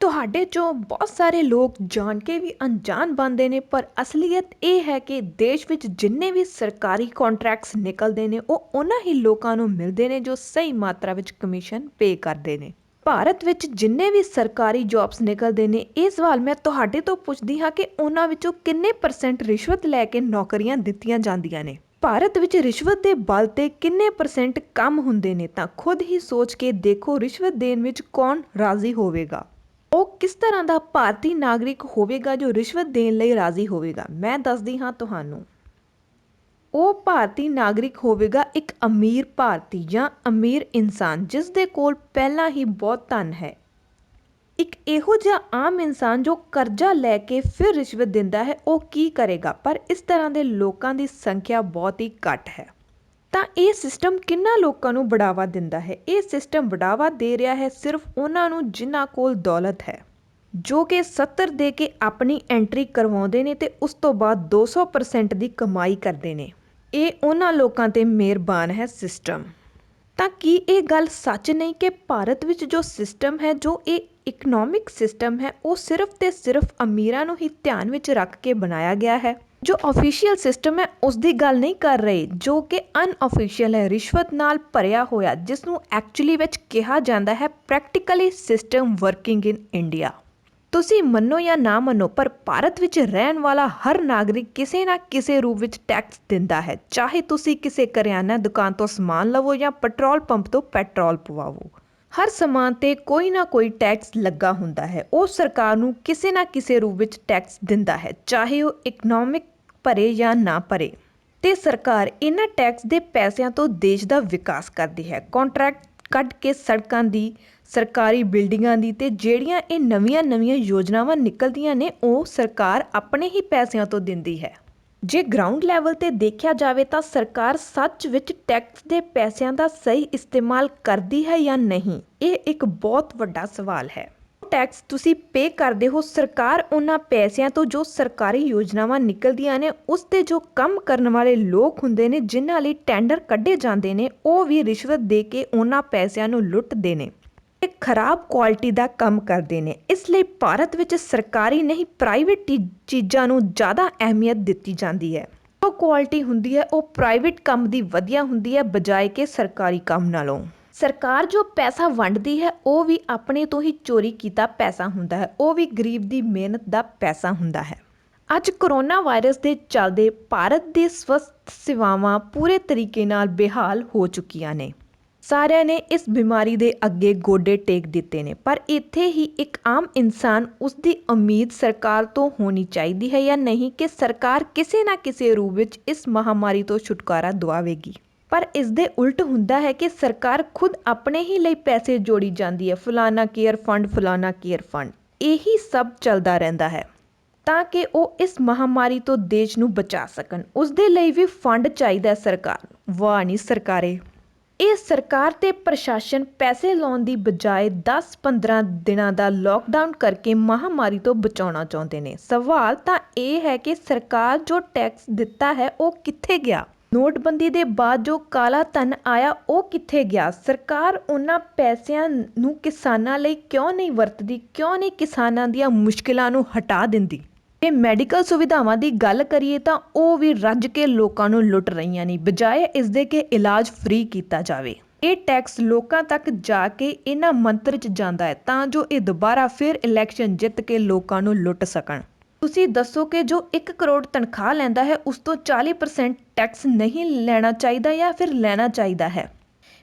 ਤੁਹਾਡੇ 'ਚੋਂ ਬਹੁਤ ਸਾਰੇ ਲੋਕ ਜਾਣ ਕੇ ਵੀ ਅਣਜਾਣ ਬਣਦੇ ਨੇ, ਪਰ ਅਸਲੀਅਤ ਇਹ ਹੈ ਕਿ ਦੇਸ਼ ਵਿੱਚ ਜਿੰਨੇ ਵੀ ਸਰਕਾਰੀ ਕੰਟਰੈਕਟਸ ਨਿਕਲਦੇ ਨੇ ਉਹ ਉਹਨਾਂ ਹੀ ਲੋਕਾਂ ਨੂੰ ਮਿਲਦੇ ਨੇ ਜੋ ਸਹੀ ਮਾਤਰਾ ਵਿੱਚ ਕਮਿਸ਼ਨ ਪੇ ਕਰਦੇ ਨੇ। ਭਾਰਤ ਵਿੱਚ ਜਿੰਨੇ ਵੀ ਸਰਕਾਰੀ ਜੌਬਸ ਨਿਕਲਦੇ ਨੇ, ਇਹ ਸਵਾਲ ਮੈਂ ਤੁਹਾਡੇ ਤੋਂ ਪੁੱਛਦੀ ਹਾਂ ਕਿ ਉਹਨਾਂ ਵਿੱਚੋਂ ਕਿੰਨੇ % ਰਿਸ਼ਵਤ ਲੈ ਕੇ ਨੌਕਰੀਆਂ ਦਿੱਤੀਆਂ ਜਾਂਦੀਆਂ ਨੇ। ਭਾਰਤ ਵਿੱਚ ਰਿਸ਼ਵਤ ਦੇ ਬਲ 'ਤੇ ਕਿੰਨੇ % ਕੰਮ ਹੁੰਦੇ ਨੇ, ਤਾਂ ਖੁਦ ਹੀ ਸੋਚ ਕੇ ਦੇਖੋ ਰਿਸ਼ਵਤ ਦੇਣ ਵਿੱਚ ਕੌਣ ਰਾਜ਼ੀ ਹੋਵੇਗਾ। ਉਹ ਕਿਸ ਤਰ੍ਹਾਂ ਦਾ ਭਾਰਤੀ ਨਾਗਰਿਕ ਹੋਵੇਗਾ ਜੋ ਰਿਸ਼ਵਤ ਦੇਣ ਲਈ ਰਾਜ਼ੀ ਹੋਵੇਗਾ। ਮੈਂ ਦੱਸਦੀ ਹਾਂ ਤੁਹਾਨੂੰ। ਉਹ ਭਾਰਤੀ ਨਾਗਰਿਕ ਹੋਵੇਗਾ ਇੱਕ ਅਮੀਰ ਭਾਰਤੀ ਜਾਂ ਅਮੀਰ ਇਨਸਾਨ ਜਿਸ ਦੇ ਕੋਲ ਪਹਿਲਾਂ ਹੀ ਬਹੁਤ ਧਨ ਹੈ। ਇੱਕ ਇਹੋ ਜਿਹਾ ਆਮ ਇਨਸਾਨ ਜੋ ਕਰਜ਼ਾ ਲੈ ਕੇ ਫਿਰ ਰਿਸ਼ਵਤ ਦਿੰਦਾ ਹੈ, ਉਹ ਕੀ ਕਰੇਗਾ? ਪਰ ਇਸ ਤਰ੍ਹਾਂ ਦੇ ਲੋਕਾਂ ਦੀ ਸੰਖਿਆ ਬਹੁਤ ਹੀ ਘੱਟ ਹੈ। ਤਾਂ ਇਹ ਸਿਸਟਮ ਕਿੰਨਾ ਲੋਕਾਂ ਨੂੰ ਬੜਾਵਾ ਦਿੰਦਾ ਹੈ? ਇਹ ਸਿਸਟਮ ਬੜਾਵਾ ਦੇ ਰਿਹਾ ਹੈ ਸਿਰਫ ਉਹਨਾਂ ਨੂੰ ਜਿਨ੍ਹਾਂ ਕੋਲ ਦੌਲਤ ਹੈ, ਜੋ ਕਿ 70 ਦੇ ਕੇ ਆਪਣੀ ਐਂਟਰੀ ਕਰਵਾਉਂਦੇ ਨੇ ਅਤੇ ਉਸ ਤੋਂ ਬਾਅਦ 200% ਦੀ ਕਮਾਈ ਕਰਦੇ ਨੇ। ਇਹ ਉਹਨਾਂ ਲੋਕਾਂ 'ਤੇ ਮਿਹਰਬਾਨ ਹੈ ਸਿਸਟਮ। ਤਾਂ ਕੀ ਇਹ ਗੱਲ ਸੱਚ ਨਹੀਂ ਕਿ ਭਾਰਤ ਵਿੱਚ ਜੋ ਸਿਸਟਮ ਹੈ, ਜੋ ਇਹ ਇਕਨੋਮਿਕ ਸਿਸਟਮ ਹੈ, ਉਹ ਸਿਰਫ ਤੇ ਸਿਰਫ ਅਮੀਰਾਂ ਨੂੰ ਹੀ ਧਿਆਨ ਵਿੱਚ ਰੱਖ ਕੇ ਬਣਾਇਆ ਗਿਆ ਹੈ? ਜੋ ਆਫੀਸ਼ੀਅਲ ਸਿਸਟਮ ਹੈ ਉਸ ਦੀ ਗੱਲ ਨਹੀਂ ਕਰ ਰਹੇ, ਜੋ ਕਿ ਅਨਆਫੀਸ਼ੀਅਲ ਹੈ, ਰਿਸ਼ਵਤ ਨਾਲ ਭਰਿਆ ਹੋਇਆ, ਜਿਸ ਨੂੰ ਐਕਚੁਅਲੀ ਵਿੱਚ ਕਿਹਾ ਜਾਂਦਾ ਹੈ practically system working in India. ਤੁਸੀਂ ਮੰਨੋ ਜਾਂ ਨਾ ਮੰਨੋ, ਪਰ ਭਾਰਤ ਵਿੱਚ ਰਹਿਣ ਵਾਲਾ ਹਰ ਨਾਗਰਿਕ ਕਿਸੇ ਨਾ ਕਿਸੇ ਰੂਪ ਵਿੱਚ ਟੈਕਸ ਦਿੰਦਾ ਹੈ। ਚਾਹੇ ਤੁਸੀਂ ਕਿਸੇ ਕਰਿਆਨਾ ਦੁਕਾਨ ਤੋਂ ਸਮਾਨ ਲਵੋ ਜਾਂ ਪੈਟਰੋਲ ਪੰਪ ਤੋਂ ਪੈਟਰੋਲ ਪਵਾਵੋ, ਹਰ ਸਮਾਨ 'ਤੇ ਕੋਈ ਨਾ ਕੋਈ ਟੈਕਸ ਲੱਗਾ ਹੁੰਦਾ ਹੈ। ਉਹ ਸਰਕਾਰ ਨੂੰ ਕਿਸੇ ਨਾ ਕਿਸੇ ਰੂਪ ਵਿੱਚ ਟੈਕਸ ਦਿੰਦਾ ਹੈ, ਚਾਹੇ ਉਹ ਇਕਨੋਮਿਕ ਭਰੇ ਜਾਂ ਨਾ ਭਰੇ। ਤੇ ਸਰਕਾਰ ਇਹਨਾਂ ਟੈਕਸ ਦੇ ਪੈਸਿਆਂ ਤੋਂ ਦੇਸ਼ ਦਾ ਵਿਕਾਸ ਕਰਦੀ ਹੈ। ਕੰਟਰੈਕਟ ਕੱਢ ਕੇ ਸੜਕਾਂ ਦੀ, ਸਰਕਾਰੀ ਬਿਲਡਿੰਗਾਂ ਦੀ, ਤੇ ਜਿਹੜੀਆਂ ਇਹ ਨਵੀਆਂ ਯੋਜਨਾਵਾਂ ਨਿਕਲਦੀਆਂ ਨੇ ਉਹ ਸਰਕਾਰ ਆਪਣੇ ਹੀ ਪੈਸਿਆਂ ਤੋਂ ਦਿੰਦੀ ਹੈ। ਜੇ ਗਰਾਊਂਡ ਲੈਵਲ 'ਤੇ ਦੇਖਿਆ ਜਾਵੇ ਤਾਂ ਸਰਕਾਰ ਸੱਚ ਵਿੱਚ ਟੈਕਸ ਦੇ ਪੈਸਿਆਂ ਦਾ ਸਹੀ ਇਸਤੇਮਾਲ ਕਰਦੀ ਹੈ ਜਾਂ ਨਹੀਂ, ਇਹ ਇੱਕ ਬਹੁਤ ਵੱਡਾ ਸਵਾਲ ਹੈ। ਟੈਕਸ ਤੁਸੀਂ ਪੇ ਕਰਦੇ ਹੋ, ਸਰਕਾਰ ਉਹਨਾਂ ਪੈਸਿਆਂ ਤੋਂ ਜੋ ਸਰਕਾਰੀ ਯੋਜਨਾਵਾਂ ਨਿਕਲਦੀਆਂ ਨੇ ਉਸ 'ਤੇ ਜੋ ਕੰਮ ਕਰਨ ਵਾਲੇ ਲੋਕ ਹੁੰਦੇ ਨੇ, ਜਿਨ੍ਹਾਂ ਲਈ ਟੈਂਡਰ ਕੱਢੇ ਜਾਂਦੇ ਨੇ, ਉਹ ਵੀ ਰਿਸ਼ਵਤ ਦੇ ਕੇ ਉਹਨਾਂ ਪੈਸਿਆਂ ਨੂੰ ਲੁੱਟਦੇ ਨੇ ਤੇ ਖਰਾਬ ਕੁਆਲਿਟੀ ਦਾ ਕੰਮ ਕਰਦੇ ਨੇ। ਇਸ ਲਈ ਭਾਰਤ ਵਿੱਚ ਸਰਕਾਰੀ ਨਹੀਂ, ਪ੍ਰਾਈਵੇਟ ਚੀਜ਼ਾਂ ਨੂੰ ਜ਼ਿਆਦਾ ਅਹਿਮੀਅਤ ਦਿੱਤੀ ਜਾਂਦੀ ਹੈ। ਜੋ ਕੁਆਲਿਟੀ ਹੁੰਦੀ ਹੈ ਉਹ ਪ੍ਰਾਈਵੇਟ ਕੰਮ ਦੀ ਵਧੀਆ ਹੁੰਦੀ ਹੈ ਬਜਾਏ ਕਿ ਸਰਕਾਰੀ ਕੰਮ ਨਾਲੋਂ। ਸਰਕਾਰ ਜੋ ਪੈਸਾ ਵੰਡਦੀ ਹੈ ਉਹ ਵੀ ਆਪਣੇ ਤੋਂ ਹੀ ਚੋਰੀ ਕੀਤਾ ਪੈਸਾ ਹੁੰਦਾ ਹੈ, ਉਹ ਵੀ ਗਰੀਬ ਦੀ ਮਿਹਨਤ ਦਾ ਪੈਸਾ ਹੁੰਦਾ ਹੈ। ਅੱਜ ਕਰੋਨਾ ਵਾਇਰਸ ਦੇ ਚੱਲਦੇ ਭਾਰਤ ਦੀ ਸਵਸਥ ਸੇਵਾਵਾਂ ਪੂਰੇ ਤਰੀਕੇ ਨਾਲ ਬੇਹਾਲ ਹੋ ਚੁੱਕੀਆਂ ਨੇ। ਸਾਰਿਆਂ ਨੇ ਇਸ ਬਿਮਾਰੀ ਦੇ ਅੱਗੇ ਗੋਡੇ ਟੇਕ ਦਿੱਤੇ ਨੇ, ਪਰ ਇੱਥੇ ਹੀ ਇੱਕ ਆਮ ਇਨਸਾਨ, ਉਸ ਦੀ ਉਮੀਦ ਸਰਕਾਰ ਤੋਂ ਹੋਣੀ ਚਾਹੀਦੀ ਹੈ ਜਾਂ ਨਹੀਂ ਕਿ ਸਰਕਾਰ ਕਿਸੇ ਨਾ ਕਿਸੇ ਰੂਪ ਵਿੱਚ ਇਸ ਮਹਾਮਾਰੀ ਤੋਂ ਛੁਟਕਾਰਾ ਦਿਵਾਵੇਗੀ। ਪਰ ਇਸ ਦੇ ਉਲਟ ਹੁੰਦਾ ਹੈ ਕਿ ਸਰਕਾਰ ਖੁਦ ਆਪਣੇ ਹੀ ਲਈ ਪੈਸੇ ਜੋੜੀ ਜਾਂਦੀ ਹੈ। ਫਲਾਨਾ ਕੇਅਰ ਫੰਡ, ਫਲਾਨਾ ਕੇਅਰ ਫੰਡ, ਇਹੀ ਸਭ ਚੱਲਦਾ ਰਹਿੰਦਾ ਹੈ ਤਾਂ ਕਿ ਉਹ ਇਸ ਮਹਾਮਾਰੀ ਤੋਂ ਦੇਸ਼ ਨੂੰ ਬਚਾ ਸਕਣ। ਉਸ ਦੇ ਲਈ ਵੀ ਫੰਡ ਚਾਹੀਦਾ ਸਰਕਾਰ ਨੂੰ। ਵਾਹ ਨੀ ਸਰਕਾਰੇ! ਇਹ ਸਰਕਾਰ ਤੇ ਪ੍ਰਸ਼ਾਸਨ ਪੈਸੇ ਲਾਉਣ ਦੀ ਬਜਾਏ 10-15 ਦਿਨਾਂ ਦਾ ਲੋਕਡਾਊਨ ਕਰਕੇ ਮਹਾਮਾਰੀ ਤੋਂ ਬਚਾਉਣਾ ਚਾਹੁੰਦੇ ਨੇ। ਸਵਾਲ ਤਾਂ ਇਹ ਹੈ ਕਿ ਸਰਕਾਰ ਜੋ ਟੈਕਸ ਦਿੱਤਾ ਹੈ ਉਹ ਕਿੱਥੇ ਗਿਆ? ਨੋਟਬੰਦੀ ਦੇ ਬਾਅਦ ਜੋ ਕਾਲਾ ਧਨ ਆਇਆ ਉਹ ਕਿੱਥੇ ਗਿਆ? ਸਰਕਾਰ ਉਹਨਾਂ ਪੈਸਿਆਂ ਨੂੰ ਕਿਸਾਨਾਂ ਲਈ ਕਿਉਂ ਨਹੀਂ ਵਰਤਦੀ? ਕਿਉਂ ਨਹੀਂ ਕਿਸਾਨਾਂ ਦੀਆਂ ਮੁਸ਼ਕਿਲਾਂ ਨੂੰ ਹਟਾ ਦਿੰਦੀ? ਜੇ ਮੈਡੀਕਲ ਸੁਵਿਧਾਵਾਂ ਦੀ ਗੱਲ ਕਰੀਏ ਤਾਂ ਉਹ ਵੀ ਰੱਜ ਕੇ ਲੋਕਾਂ ਨੂੰ ਲੁੱਟ ਰਹੀਆਂ ਨੇ, ਬਜਾਏ ਇਸ ਦੇ ਕਿ ਇਲਾਜ ਫ੍ਰੀ ਕੀਤਾ ਜਾਵੇ। ਇਹ ਟੈਕਸ ਲੋਕਾਂ ਤੱਕ ਜਾ ਕੇ ਇਹਨਾਂ ਮੰਤਰ 'ਚ ਜਾਂਦਾ ਹੈ ਤਾਂ ਜੋ ਇਹ ਦੁਬਾਰਾ ਫਿਰ ਇਲੈਕਸ਼ਨ ਜਿੱਤ ਕੇ ਲੋਕਾਂ ਨੂੰ ਲੁੱਟ ਸਕਣ। ਤੁਸੀਂ ਦੱਸੋ ਕਿ ਜੋ 1 ਕਰੋੜ ਤਨਖਾਹ ਲੈਂਦਾ ਹੈ ਉਸ ਤੋਂ 40% ਟੈਕਸ ਨਹੀਂ ਲੈਣਾ ਚਾਹੀਦਾ ਜਾਂ ਫਿਰ ਲੈਣਾ ਚਾਹੀਦਾ ਹੈ?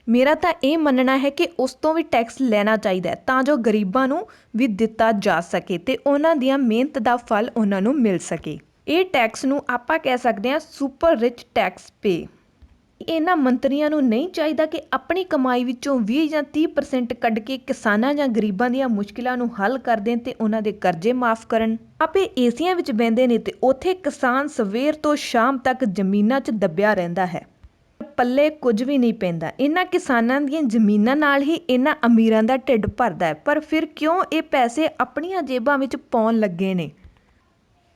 ਮੇਰਾ ਤਾਂ ਇਹ ਮੰਨਣਾ ਹੈ ਕਿ ਉਸ ਤੋਂ ਵੀ ਟੈਕਸ ਲੈਣਾ ਚਾਹੀਦਾ ਹੈ ਤਾਂ ਜੋ ਗਰੀਬਾਂ ਨੂੰ ਵੀ ਦਿੱਤਾ ਜਾ ਸਕੇ ਤੇ ਉਹਨਾਂ ਦੀਆਂ ਮਿਹਨਤ ਦਾ ਫਲ ਉਹਨਾਂ ਨੂੰ ਮਿਲ ਸਕੇ। ਇਹ ਟੈਕਸ ਨੂੰ ਆਪਾਂ ਕਹਿ ਸਕਦੇ ਹਾਂ ਸੁਪਰ ਰਿਚ ਟੈਕਸ ਪੇ। ਇਹਨਾਂ ਮੰਤਰੀਆਂ ਨੂੰ ਨਹੀਂ ਚਾਹੀਦਾ ਕਿ ਆਪਣੀ ਕਮਾਈ ਵਿੱਚੋਂ 20 ਜਾਂ 30% ਕੱਢ ਕੇ ਕਿਸਾਨਾਂ ਜਾਂ ਗਰੀਬਾਂ ਦੀਆਂ ਮੁਸ਼ਕਿਲਾਂ ਨੂੰ ਹੱਲ ਕਰ ਦੇਣ ਤੇ ਉਹਨਾਂ ਦੇ ਕਰਜ਼ੇ ਮਾਫ ਕਰਨ? ਆਪੇ ਏਸੀਆਂ ਵਿੱਚ ਬਹਿੰਦੇ ਨੇ ਤੇ ਉੱਥੇ ਕਿਸਾਨ ਸਵੇਰ ਤੋਂ ਸ਼ਾਮ ਤੱਕ ਜ਼ਮੀਨਾਂ 'ਚ ਦੱਬਿਆ ਰਹਿੰਦਾ ਹੈ, ਪੱਲੇ ਕੁਝ ਵੀ ਨਹੀਂ ਪੈਂਦਾ। ਇਹਨਾਂ ਕਿਸਾਨਾਂ ਦੀਆਂ ਜ਼ਮੀਨਾਂ ਨਾਲ ਹੀ ਇਹਨਾਂ ਅਮੀਰਾਂ ਦਾ ਢਿੱਡ ਭਰਦਾ ਹੈ, ਪਰ ਫਿਰ ਕਿਉਂ ਇਹ ਪੈਸੇ ਆਪਣੀਆਂ ਜੇਬਾਂ ਵਿੱਚ ਪਾਉਣ ਲੱਗੇ ਨੇ?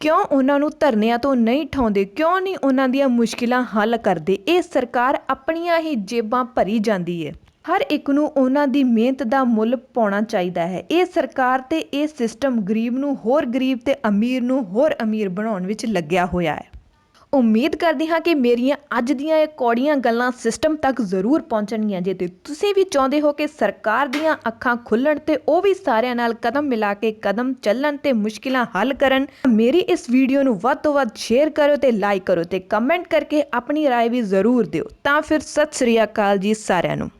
ਕਿਉਂ ਉਹਨਾਂ ਨੂੰ ਧਰਨਿਆਂ ਤੋਂ ਨਹੀਂ ਉਠਾਉਂਦੇ? ਕਿਉਂ ਨਹੀਂ ਉਹਨਾਂ ਦੀਆਂ ਮੁਸ਼ਕਿਲਾਂ ਹੱਲ ਕਰਦੇ? ਇਹ ਸਰਕਾਰ ਆਪਣੀਆਂ ਹੀ ਜੇਬਾਂ ਭਰੀ ਜਾਂਦੀ ਹੈ। ਹਰ ਇੱਕ ਨੂੰ ਉਹਨਾਂ ਦੀ ਮਿਹਨਤ ਦਾ ਮੁੱਲ ਪਾਉਣਾ ਚਾਹੀਦਾ ਹੈ। ਇਹ ਸਰਕਾਰ ਤੇ ਇਹ ਸਿਸਟਮ ਗਰੀਬ ਨੂੰ ਹੋਰ ਗਰੀਬ ਤੇ ਅਮੀਰ ਨੂੰ ਹੋਰ ਅਮੀਰ ਬਣਾਉਣ ਵਿੱਚ ਲੱਗਿਆ ਹੋਇਆ ਹੈ। ਉਮੀਦ ਕਰਦੀ ਹਾਂ ਕਿ ਮੇਰੀਆਂ ਅੱਜ ਦੀਆਂ ਇਹ ਕੌੜੀਆਂ ਗੱਲਾਂ ਸਿਸਟਮ ਤੱਕ ਜ਼ਰੂਰ ਪਹੁੰਚਣਗੀਆਂ। ਜੇ ਤੇ ਤੁਸੀਂ ਵੀ ਚਾਹੁੰਦੇ ਹੋ ਕਿ ਸਰਕਾਰ ਦੀਆਂ ਅੱਖਾਂ ਖੁੱਲ੍ਹਣ ਤੇ ਉਹ ਵੀ ਸਾਰਿਆਂ ਨਾਲ ਕਦਮ ਮਿਲਾ ਕੇ ਕਦਮ ਚੱਲਣ ਤੇ ਮੁਸ਼ਕਿਲਾਂ ਹੱਲ ਕਰਨ, ਮੇਰੀ ਇਸ ਵੀਡੀਓ ਨੂੰ ਵੱਧ ਤੋਂ ਵੱਧ ਸ਼ੇਅਰ ਕਰੋ ਤੇ ਲਾਈਕ ਕਰੋ ਤੇ ਕਮੈਂਟ ਕਰਕੇ ਆਪਣੀ ਰਾਏ ਵੀ ਜ਼ਰੂਰ ਦਿਓ। ਤਾਂ ਫਿਰ ਸਤਿ ਸ੍ਰੀ ਅਕਾਲ ਜੀ ਸਾਰਿਆਂ ਨੂੰ।